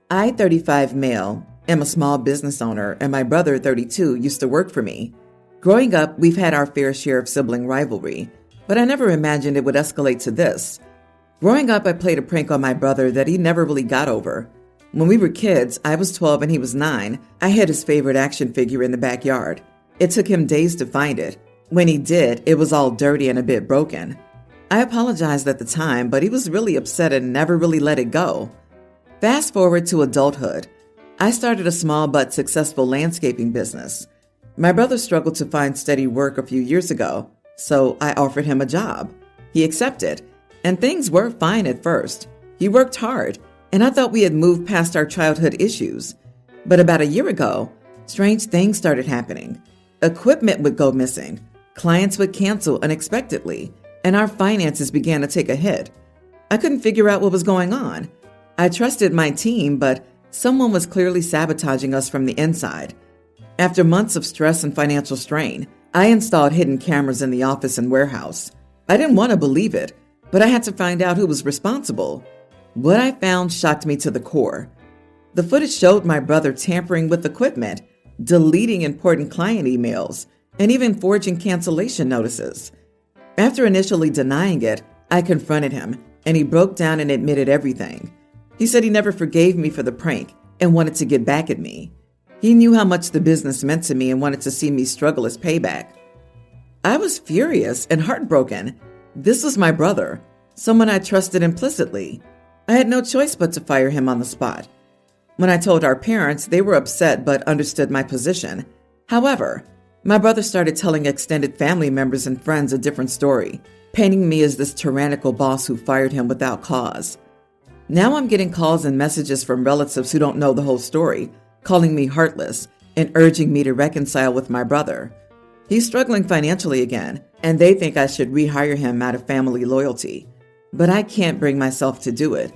I, 35 male, am a small business owner, and my brother, 32, used to work for me. Growing up, we've had our fair share of sibling rivalry, but I never imagined it would escalate to this. Growing up, I played a prank on my brother that he never really got over. When we were kids, I was 12 and he was 9, I hid his favorite action figure in the backyard. It took him days to find it. When he did, it was all dirty and a bit broken. I apologized at the time, but he was really upset and never really let it go. Fast forward to adulthood. I started a small but successful landscaping business. My brother struggled to find steady work a few years ago, so I offered him a job. He accepted, and things were fine at first. He worked hard, and I thought we had moved past our childhood issues. But about a year ago, strange things started happening. Equipment would go missing, clients would cancel unexpectedly, and our finances began to take a hit. I couldn't figure out what was going on. I trusted my team, but someone was clearly sabotaging us from the inside. After months of stress and financial strain, I installed hidden cameras in the office and warehouse. I didn't want to believe it, but I had to find out who was responsible. What I found shocked me to the core. The footage showed my brother tampering with equipment, deleting important client emails, and even forging cancellation notices. After initially denying it, I confronted him, and he broke down and admitted everything. He said he never forgave me for the prank and wanted to get back at me. He knew how much the business meant to me and wanted to see me struggle as payback. I was furious and heartbroken. This was my brother, someone I trusted implicitly. I had no choice but to fire him on the spot. When I told our parents, they were upset but understood my position. However, my brother started telling extended family members and friends a different story, painting me as this tyrannical boss who fired him without cause. Now I'm getting calls and messages from relatives who don't know the whole story, calling me heartless and urging me to reconcile with my brother. He's struggling financially again, and they think I should rehire him out of family loyalty. But I can't bring myself to do it.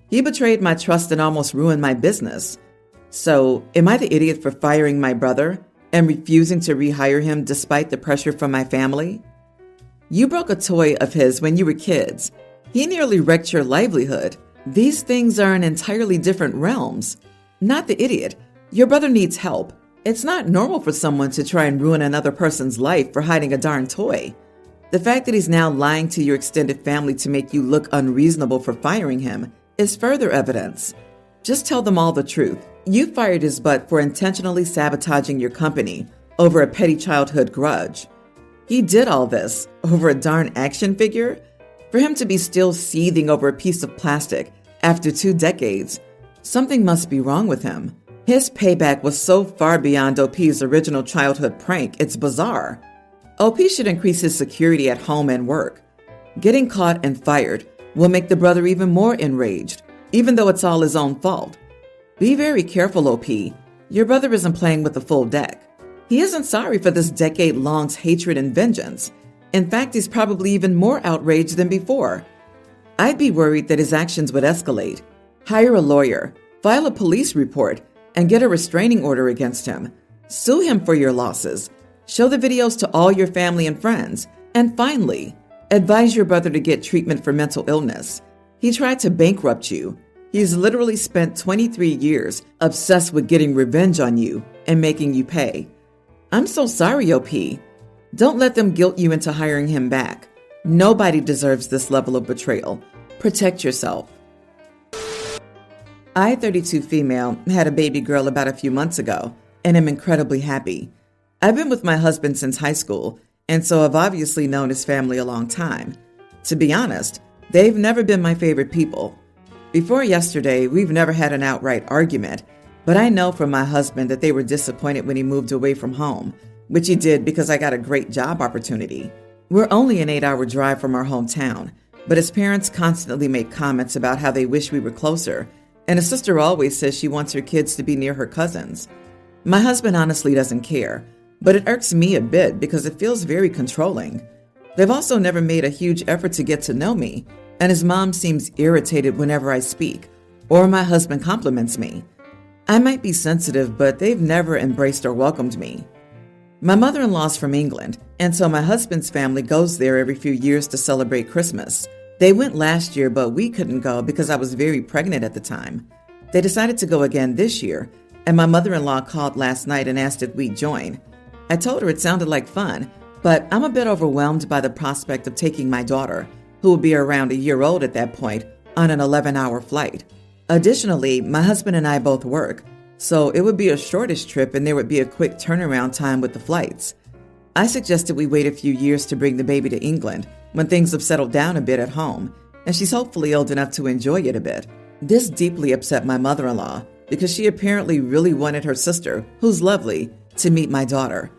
He betrayed my trust and almost ruined my business. So, am I the idiot for firing my brother and refusing to rehire him despite the pressure from my family? You broke a toy of his when you were kids. He nearly wrecked your livelihood. These things are in entirely different realms. Not the idiot. Your brother needs help. It's not normal for someone to try and ruin another person's life for hiding a darn toy. The fact that he's now lying to your extended family to make you look unreasonable for firing him is further evidence. Just tell them all the truth. You fired his butt for intentionally sabotaging your company over a petty childhood grudge. He did all this over a darn action figure? For him to be still seething over a piece of plastic after 2 decades, something must be wrong with him. His payback was so far beyond OP's original childhood prank, it's bizarre. OP should increase his security at home and work. Getting caught and fired will make the brother even more enraged, even though it's all his own fault. Be very careful, OP. Your brother isn't playing with the full deck. He isn't sorry for this decade-long hatred and vengeance. In fact, he's probably even more outraged than before. I'd be worried that his actions would escalate. Hire a lawyer, file a police report, and get a restraining order against him. Sue him for your losses. Show the videos to all your family and friends. And finally, advise your brother to get treatment for mental illness. He tried to bankrupt you. He's literally spent 23 years obsessed with getting revenge on you and making you pay. I'm so sorry, OP. Don't let them guilt you into hiring him back. Nobody deserves this level of betrayal. Protect yourself. I, 32 female, had a baby girl about a few months ago and am incredibly happy. I've been with my husband since high school, and so I've obviously known his family a long time. To be honest, they've never been my favorite people. Before yesterday, we've never had an outright argument, but I know from my husband that they were disappointed when he moved away from home, which he did because I got a great job opportunity. We're only an 8-hour drive from our hometown, but his parents constantly make comments about how they wish we were closer, and his sister always says she wants her kids to be near her cousins. My husband honestly doesn't care, but it irks me a bit because it feels very controlling. They've also never made a huge effort to get to know me, and his mom seems irritated whenever I speak, or my husband compliments me. I might be sensitive, but they've never embraced or welcomed me. My mother-in-law's from England, and so my husband's family goes there every few years to celebrate Christmas. They went last year, but we couldn't go because I was very pregnant at the time. They decided to go again this year, and my mother-in-law called last night and asked if we'd join. I told her it sounded like fun, but I'm a bit overwhelmed by the prospect of taking my daughter, who will be around a year old at that point, on an 11-hour flight. Additionally, my husband and I both work, so it would be a shortish trip and there would be a quick turnaround time with the flights. I suggested we wait a few years to bring the baby to England when things have settled down a bit at home, and she's hopefully old enough to enjoy it a bit. This deeply upset my mother-in-law because she apparently really wanted her sister, who's lovely, to meet my daughter.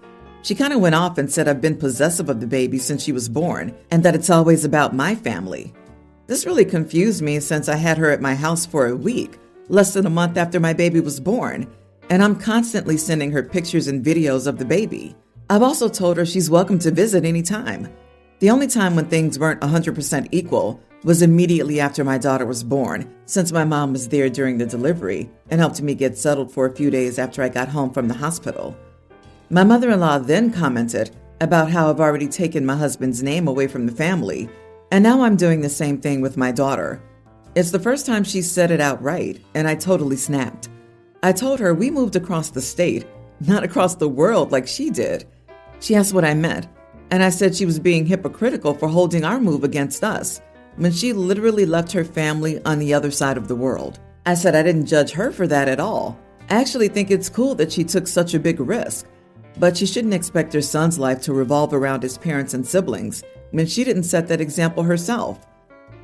She kind of went off and said I've been possessive of the baby since she was born and that it's always about my family. This really confused me since I had her at my house for a week, less than a month after my baby was born, and I'm constantly sending her pictures and videos of the baby. I've also told her she's welcome to visit anytime. The only time when things weren't 100% equal was immediately after my daughter was born, since my mom was there during the delivery and helped me get settled for a few days after I got home from the hospital. My mother-in-law then commented about how I've already taken my husband's name away from the family, and now I'm doing the same thing with my daughter. It's the first time she said it outright, and I totally snapped. I told her we moved across the state, not across the world like she did. She asked what I meant, and I said she was being hypocritical for holding our move against us, when she literally left her family on the other side of the world. I said I didn't judge her for that at all. I actually think it's cool that she took such a big risk, but she shouldn't expect her son's life to revolve around his parents and siblings when she didn't set that example herself.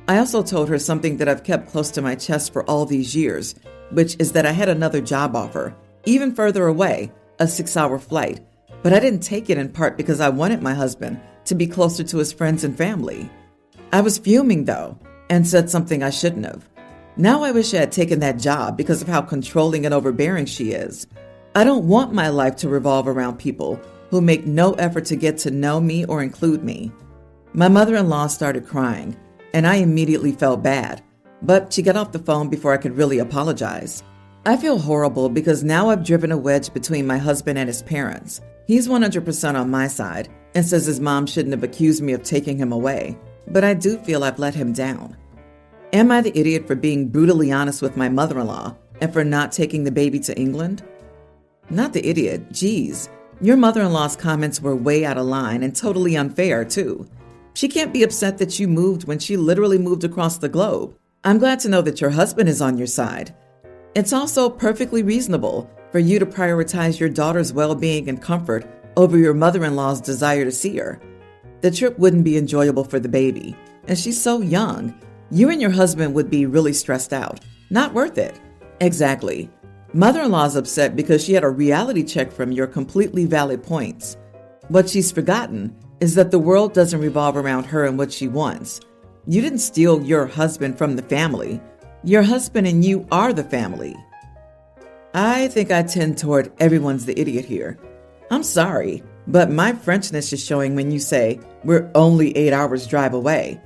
I also told her something that I've kept close to my chest for all these years, which is that I had another job offer, even further away, a 6-hour flight, but I didn't take it in part because I wanted my husband to be closer to his friends and family. I was fuming, though, and said something I shouldn't have. Now I wish I had taken that job because of how controlling and overbearing she is. I don't want my life to revolve around people who make no effort to get to know me or include me. My mother-in-law started crying, and I immediately felt bad, but she got off the phone before I could really apologize. I feel horrible because now I've driven a wedge between my husband and his parents. He's 100% on my side and says his mom shouldn't have accused me of taking him away, but I do feel I've let him down. Am I the idiot for being brutally honest with my mother-in-law and for not taking the baby to England? Not the idiot, geez. Your mother-in-law's comments were way out of line and totally unfair, too. She can't be upset that you moved when she literally moved across the globe. I'm glad to know that your husband is on your side. It's also perfectly reasonable for you to prioritize your daughter's well-being and comfort over your mother-in-law's desire to see her. The trip wouldn't be enjoyable for the baby, and she's so young. You and your husband would be really stressed out. Not worth it. Exactly. Mother-in-law's upset because she had a reality check from your completely valid points. What she's forgotten is that the world doesn't revolve around her and what she wants. You didn't steal your husband from the family. Your husband and you are the family. I think I tend toward everyone's the idiot here. I'm sorry, but my Frenchness is showing when you say we're only 8 hours drive away.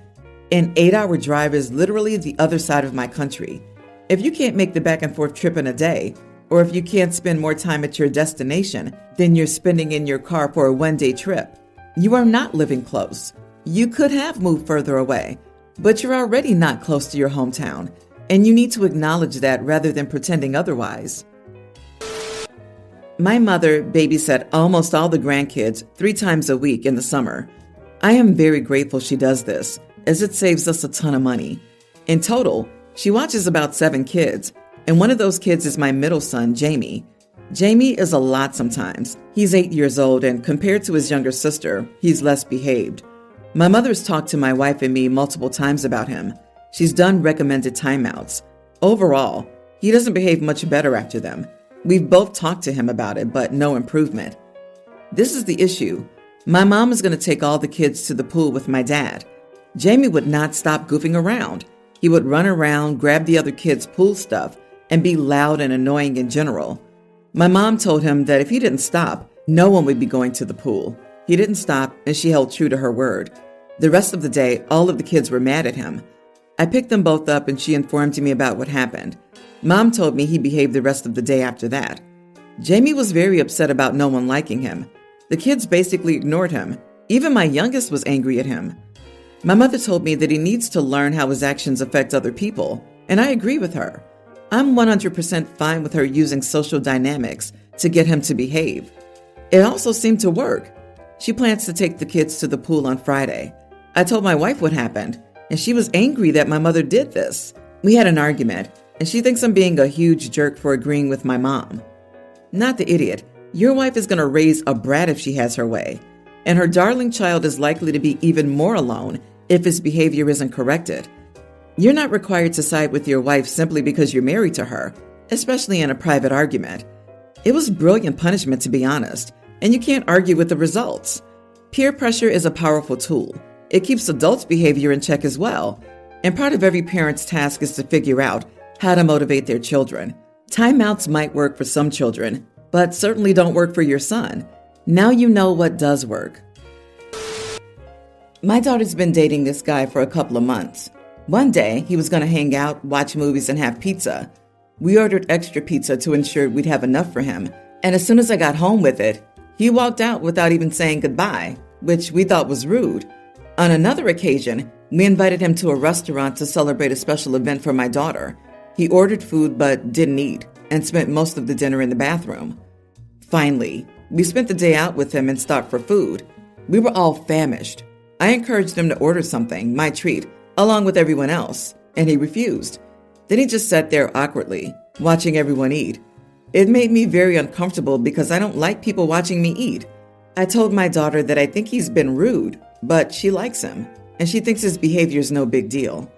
An 8-hour drive is literally the other side of my country. If you can't make the back and forth trip in a day, or if you can't spend more time at your destination than you're spending in your car for a one-day trip, you are not living close. You could have moved further away, but you're already not close to your hometown, and you need to acknowledge that rather than pretending otherwise. My mother babysat almost all the grandkids 3 times a week in the summer. I am very grateful she does this, as it saves us a ton of money. In total, she watches about 7 kids, and one of those kids is my middle son, Jamie. Jamie is a lot sometimes. He's 8 years old, and compared to his younger sister, he's less behaved. My mother's talked to my wife and me multiple times about him. She's done recommended timeouts. Overall, he doesn't behave much better after them. We've both talked to him about it, but no improvement. This is the issue. My mom is going to take all the kids to the pool with my dad. Jamie would not stop goofing around. He would run around, grab the other kids' pool stuff, and be loud and annoying in general. My mom told him that if he didn't stop, no one would be going to the pool. He didn't stop, and she held true to her word. The rest of the day, all of the kids were mad at him. I picked them both up, and she informed me about what happened. Mom told me he behaved the rest of the day after that. Jamie was very upset about no one liking him. The kids basically ignored him. Even my youngest was angry at him. My mother told me that he needs to learn how his actions affect other people, and I agree with her. I'm 100% fine with her using social dynamics to get him to behave. It also seemed to work. She plans to take the kids to the pool on Friday. I told my wife what happened, and she was angry that my mother did this. We had an argument, and she thinks I'm being a huge jerk for agreeing with my mom. Not the idiot. Your wife is going to raise a brat if she has her way, and her darling child is likely to be even more alone if his behavior isn't corrected. You're not required to side with your wife simply because you're married to her, especially in a private argument. It was brilliant punishment, to be honest, and you can't argue with the results. Peer pressure is a powerful tool. It keeps adults' behavior in check as well, and part of every parent's task is to figure out how to motivate their children. Timeouts might work for some children, but certainly don't work for your son. Now you know what does work. My daughter's been dating this guy for a couple of months. One day, he was going to hang out, watch movies, and have pizza. We ordered extra pizza to ensure we'd have enough for him, and as soon as I got home with it, he walked out without even saying goodbye, which we thought was rude. On another occasion, we invited him to a restaurant to celebrate a special event for my daughter. He ordered food but didn't eat and spent most of the dinner in the bathroom. Finally, we spent the day out with him and stopped for food. We were all famished. I encouraged him to order something, my treat, along with everyone else, and he refused. Then he just sat there awkwardly, watching everyone eat. It made me very uncomfortable because I don't like people watching me eat. I told my daughter that I think he's been rude, but she likes him, and she thinks his behavior is no big deal.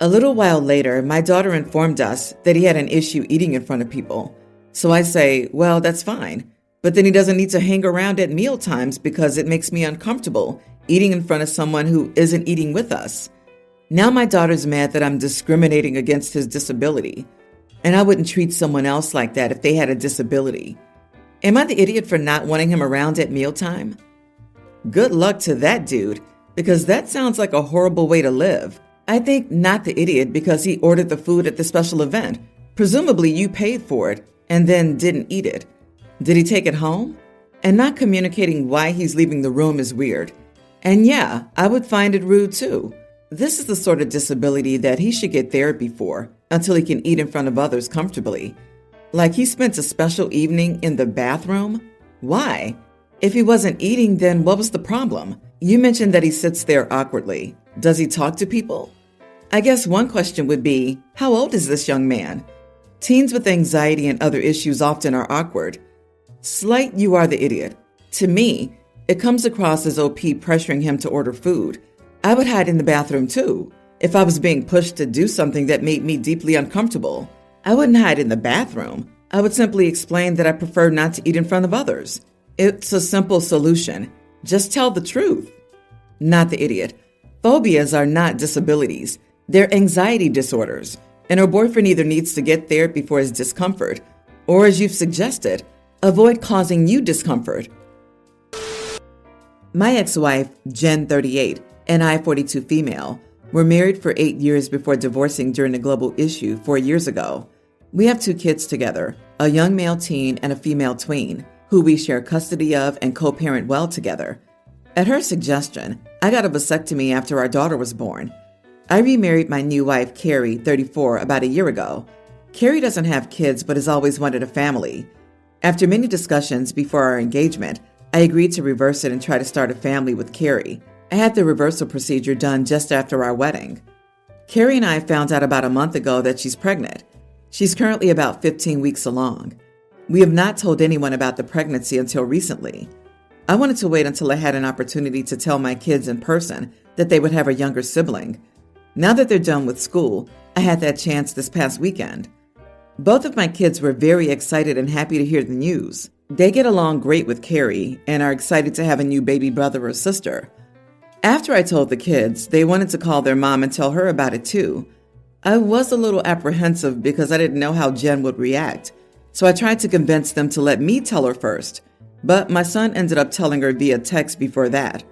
A little while later, my daughter informed us that he had an issue eating in front of people. So I say, well, that's fine, but then he doesn't need to hang around at meal times because it makes me uncomfortable eating in front of someone who isn't eating with us. Now my daughter's mad that I'm discriminating against his disability, and I wouldn't treat someone else like that if they had a disability. Am I the idiot for not wanting him around at mealtime? Good luck to that dude, because that sounds like a horrible way to live. I think not the idiot because he ordered the food at the special event. Presumably you paid for it and then didn't eat it. Did he take it home? And not communicating why he's leaving the room is weird. And yeah, I would find it rude too. This is the sort of disability that he should get therapy for until he can eat in front of others comfortably. Like he spent a special evening in the bathroom? Why? If he wasn't eating, then what was the problem? You mentioned that he sits there awkwardly. Does he talk to people? I guess one question would be, how old is this young man? Teens with anxiety and other issues often are awkward. Slight, you are the idiot. To me, it comes across as OP pressuring him to order food. I would hide in the bathroom too, if I was being pushed to do something that made me deeply uncomfortable. I wouldn't hide in the bathroom. I would simply explain that I prefer not to eat in front of others. It's a simple solution. Just tell the truth. Not the idiot. Phobias are not disabilities. They're anxiety disorders. And her boyfriend either needs to get therapy for his discomfort, or as you've suggested, avoid causing you discomfort. My ex-wife, Jen, 38, and I, 42 female, were married for 8 years before divorcing during the global issue 4 years ago. We have 2 kids together, a young male teen and a female tween, who we share custody of and co-parent well together. At her suggestion, I got a vasectomy after our daughter was born. I remarried my new wife, Carrie, 34, about a year ago. Carrie doesn't have kids but has always wanted a family. After many discussions before our engagement, I agreed to reverse it and try to start a family with Carrie. I had the reversal procedure done just after our wedding. Carrie and I found out about a month ago that she's pregnant. She's currently about 15 weeks along. We have not told anyone about the pregnancy until recently. I wanted to wait until I had an opportunity to tell my kids in person that they would have a younger sibling. Now that they're done with school, I had that chance this past weekend. Both of my kids were very excited and happy to hear the news. They get along great with Carrie and are excited to have a new baby brother or sister. After I told the kids, they wanted to call their mom and tell her about it too. I was a little apprehensive because I didn't know how Jen would react, so I tried to convince them to let me tell her first, but my son ended up telling her via text before that.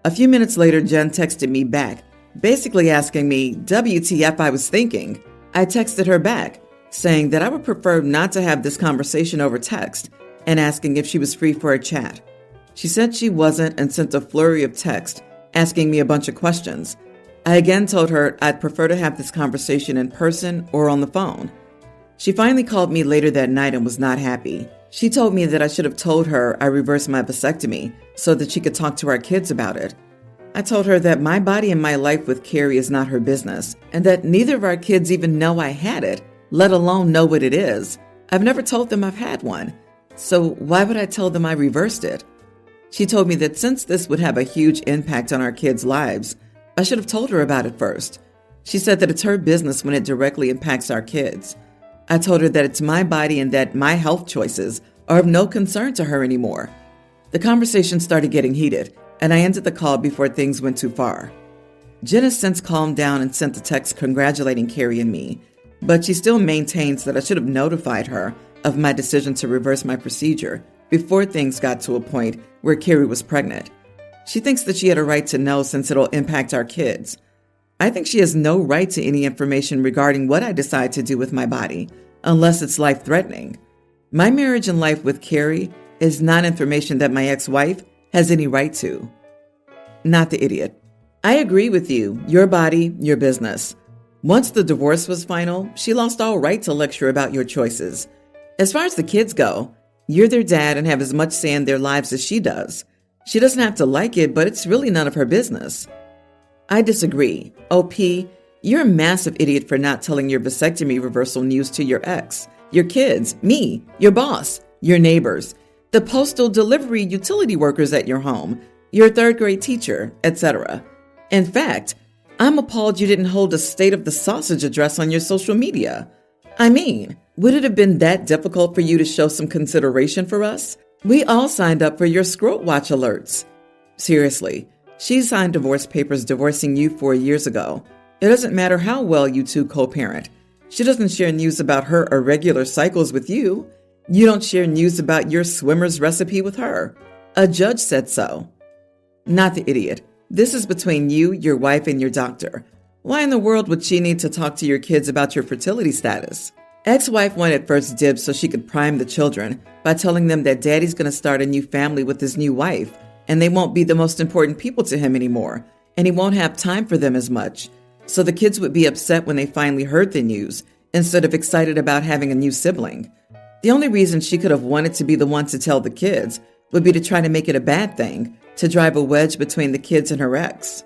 A few minutes later, Jen texted me back, basically asking me WTF I was thinking. I texted her back, saying that I would prefer not to have this conversation over text and asking if she was free for a chat. She said she wasn't and sent a flurry of text asking me a bunch of questions. I again told her I'd prefer to have this conversation in person or on the phone. She finally called me later that night and was not happy. She told me that I should have told her I reversed my vasectomy so that she could talk to our kids about it. I told her that my body and my life with Carrie is not her business, and that neither of our kids even know I had it, let alone know what it is. I've never told them I've had one, so why would I tell them I reversed it? She told me that since this would have a huge impact on our kids' lives, I should have told her about it first. She said that it's her business when it directly impacts our kids. I told her that it's my body and that my health choices are of no concern to her anymore. The conversation started getting heated, and I ended the call before things went too far. Jen has since calmed down and sent a text congratulating Carrie and me, but she still maintains that I should have notified her of my decision to reverse my procedure before things got to a point where Carrie was pregnant. She thinks that she had a right to know since it'll impact our kids. I think she has no right to any information regarding what I decide to do with my body, unless it's life-threatening. My marriage and life with Carrie is not information that my ex-wife has any right to. Not the idiot. I agree with you. Your body, your business. Once the divorce was final, she lost all right to lecture about your choices. As far as the kids go, you're their dad and have as much say in their lives as she does. She doesn't have to like it, but it's really none of her business. I disagree. OP, you're a massive idiot for not telling your vasectomy reversal news to your ex, your kids, me, your boss, your neighbors, the postal delivery utility workers at your home, your third grade teacher, etc. In fact, I'm appalled you didn't hold a State of the Sausage address on your social media. I mean, would it have been that difficult for you to show some consideration for us? We all signed up for your Scrote Watch alerts. Seriously, she signed divorce papers divorcing you 4 years ago. It doesn't matter how well you two co-parent. She doesn't share news about her irregular cycles with you. You don't share news about your swimmer's recipe with her. A judge said so. Not the idiot. This is between you, your wife, and your doctor. Why in the world would she need to talk to your kids about your fertility status? Ex-wife wanted first dibs so she could prime the children by telling them that daddy's going to start a new family with his new wife, and they won't be the most important people to him anymore, and he won't have time for them as much. So the kids would be upset when they finally heard the news, instead of excited about having a new sibling. The only reason she could have wanted to be the one to tell the kids would be to try to make it a bad thing, to drive a wedge between the kids and her ex.